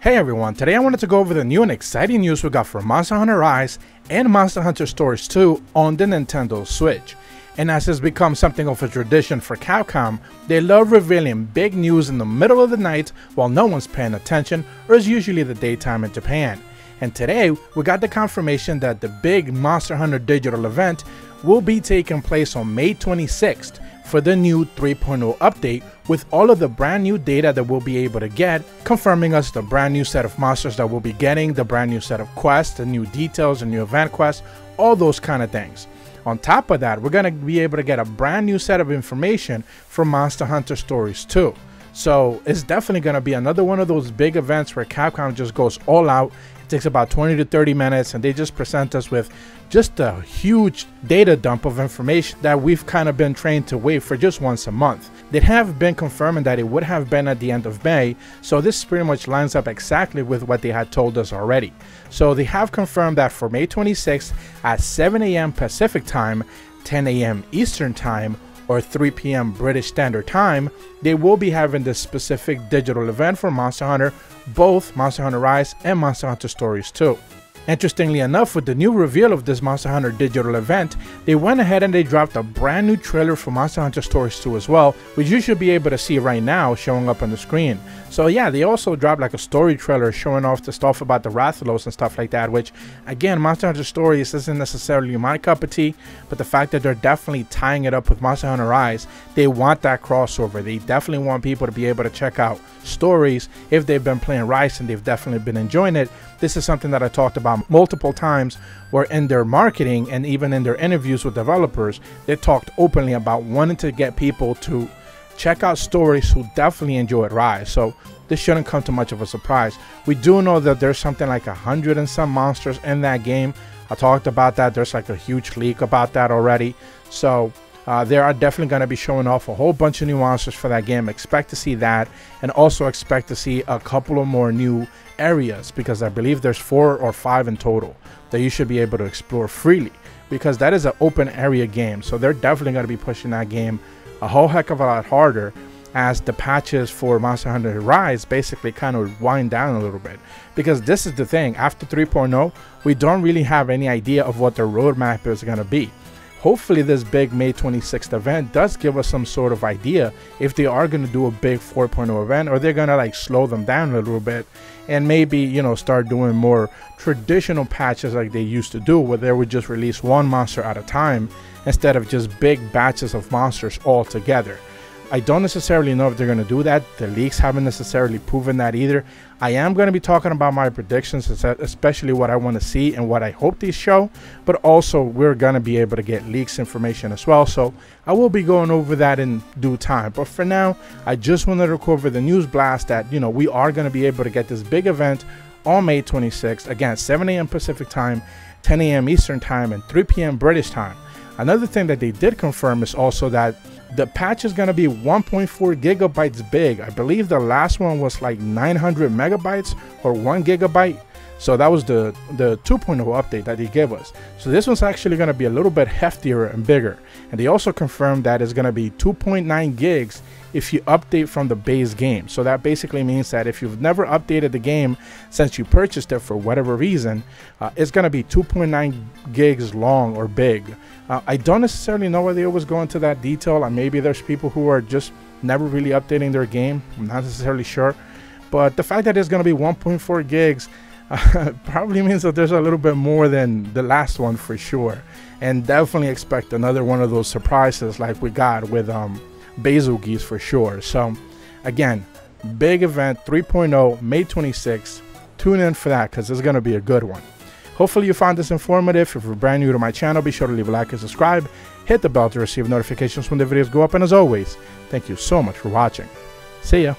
Hey everyone, today I wanted to go over the new and exciting news we got for Monster Hunter Rise and Monster Hunter Stories 2 on the Nintendo Switch. And as has become something of a tradition for Capcom, they love revealing big news in the middle of the night while no one's paying attention, or is usually the daytime in Japan. And today, we got the confirmation that the big Monster Hunter digital event will be taking place on May 26th for the new 3.0 update, with all of the brand new data that we'll be able to get, confirming us the brand new set of monsters that we'll be getting, the brand new set of quests, the new details, the new event quests, all those kind of things. On top of that, we're going to be able to get a brand new set of information for Monster Hunter Stories 2. So it's definitely going to be another one of those big events where Capcom just goes all out. It takes about 20 to 30 minutes and they just present us with just a huge data dump of information that we've kind of been trained to wait for just once a month. They have been confirming that it would have been at the end of May, so this pretty much lines up exactly with what they had told us already. So they have confirmed that for May 26th at 7 a.m. Pacific Time, 10 a.m. Eastern Time, or 3 p.m. British Standard Time, they will be having this specific digital event for Monster Hunter, both Monster Hunter Rise and Monster Hunter Stories 2. Interestingly enough, with the new reveal of this Monster Hunter digital event, they went ahead and they dropped a brand new trailer for Monster Hunter Stories 2 as well, which you should be able to see right now showing up on the screen. So yeah, they also dropped like a story trailer showing off the stuff about the Rathalos and stuff like that, which again, Monster Hunter Stories isn't necessarily my cup of tea, but the fact that they're definitely tying it up with Monster Hunter Rise, they want that crossover. They definitely want people to be able to check out Stories if they've been playing Rise and they've definitely been enjoying it. This is something that I talked about multiple times, where in their marketing and even in their interviews with developers, they talked openly about wanting to get people to check out Stories who definitely enjoyed Rise. So this shouldn't come to much of a surprise. We do know that there's something like 100 and some monsters in that game. I talked about that. There's like a huge leak about that already. So they are definitely going to be showing off a whole bunch of new monsters for that game. Expect to see that, and also expect to see a couple of more new areas, because I believe there's 4 or 5 in total that you should be able to explore freely, because that is an open area game. So they're definitely going to be pushing that game a whole heck of a lot harder as the patches for Monster Hunter Rise basically kind of wind down a little bit. Because this is the thing, after 3.0, we don't really have any idea of what their roadmap is going to be. Hopefully this big May 26th event does give us some sort of idea if they are going to do a big 4.0 event, or they're going to like slow them down a little bit and maybe, you know, start doing more traditional patches like they used to do, where they would just release one monster at a time instead of just big batches of monsters all together. I don't necessarily know if they're going to do that. The leaks haven't necessarily proven that either. I am going to be talking about my predictions, especially what I want to see and what I hope they show, but also we're going to be able to get leaks information as well. So I will be going over that in due time. But for now, I just wanted to cover the news blast that, you know, we are going to be able to get this big event on May 26th, again, 7 a.m. Pacific Time, 10 a.m. Eastern Time, and 3 p.m. British Time. Another thing that they did confirm is also that the patch is going to be 1.4 gigabytes big. I believe the last one was like 900 megabytes or 1 gigabyte. So that was the 2.0 update that they gave us. So this one's actually going to be a little bit heftier and bigger. And they also confirmed that it's going to be 2.9 gigs if you update from the base game. So that basically means that if you've never updated the game since you purchased it for whatever reason, it's going to be 2.9 gigs long or big. I don't necessarily know why they always go into that detail, and maybe there's people who are just never really updating their game. I'm not necessarily sure. But the fact that it's going to be 1.4 gigs probably means that there's a little bit more than the last one for sure. And definitely expect another one of those surprises like we got with Basil Geese for sure. So again, big event 3.0 May 26th. Tune in for that, because it's going to be a good one. Hopefully you found this informative. If you're brand new to my channel, be sure to leave a like and subscribe. Hit the bell to receive notifications when the videos go up. And as always, thank you so much for watching. See ya.